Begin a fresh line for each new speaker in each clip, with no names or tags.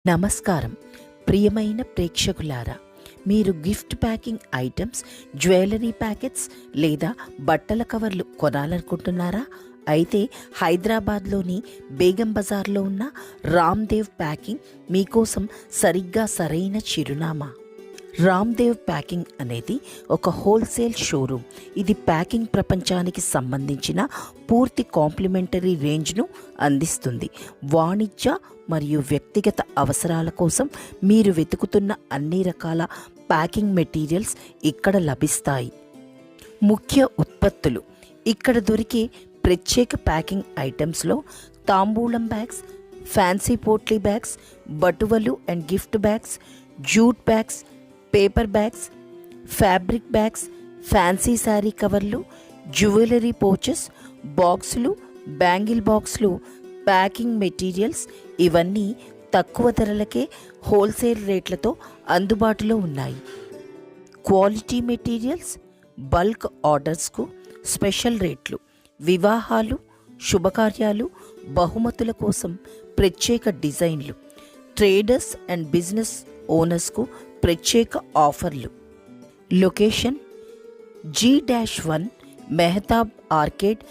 నమస్కారం ప్రియమైన ప్రేక్షకులారా, మీరు gift packing items, jewellery packets లేదా బట్టల కవర్లు కొనాలనుకుంటున్నారా? అయితే హైదరాబాద్లోని బేగం బజార్లో ఉన్న రామ్దేవ్ ప్యాకింగ్ మీకోసం సరిగ్గా సరైన చిరునామా. రామ్దేవ్ ప్యాకింగ్ అనేది ఒక హోల్సేల్ షోరూమ్. ఇది ప్యాకింగ్ ప్రపంచానికి సంబంధించిన పూర్తి కాంప్లిమెంటరీ రేంజ్ను అందిస్తుంది. వాణిజ్య మరియు వ్యక్తిగత అవసరాల కోసం మీరు వెతుకుతున్న అన్ని రకాల ప్యాకింగ్ మెటీరియల్స్ ఇక్కడ లభిస్తాయి. ముఖ్య ఉత్పత్తులు: ఇక్కడ దొరికే ప్రత్యేక ప్యాకింగ్ ఐటమ్స్లో తాంబూలం బ్యాగ్స్, ఫ్యాన్సీ పోట్లీ బ్యాగ్స్, బటువలు and gift bags, jute bags, paper bags, fabric bags, fancy sari కవర్లు, జ్యువెలరీ పౌచెస్, బాక్సులు, బ్యాంగిల్ బాక్సులు, ప్యాకింగ్ మెటీరియల్స్ ఇవన్నీ తక్కువ ధరలకే హోల్సేల్ రేట్లతో అందుబాటులో ఉన్నాయి. క్వాలిటీ మెటీరియల్స్, బల్క్ ఆర్డర్స్కు స్పెషల్ రేట్లు, వివాహాలు, శుభకార్యాలు, బహుమతుల కోసం ప్రత్యేక డిజైన్లు, ట్రేడర్స్ అండ్ బిజినెస్ ఓనర్స్కు ప్రత్యేక ఆఫర్లు. Location: G-1 Mehtab arcade,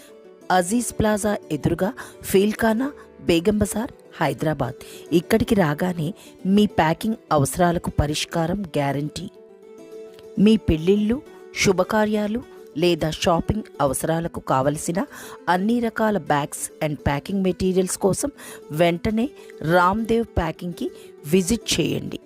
Aziz plaza ఎదురుగా, ఫీల్ఖానా, బేగం బజార్, హైదరాబాద్. ఇక్కడికి రాగానే మీ ప్యాకింగ్ అవసరాలకు పరిష్కారం గ్యారంటీ. మీ పెళ్ళిళ్ళు, శుభకార్యాలు లేదా షాపింగ్ అవసరాలకు కావలసిన అన్ని రకాల బ్యాగ్స్ అండ్ ప్యాకింగ్ మెటీరియల్స్ కోసం వెంటనే రామ్దేవ్ ప్యాకింగ్కి విజిట్ చేయండి.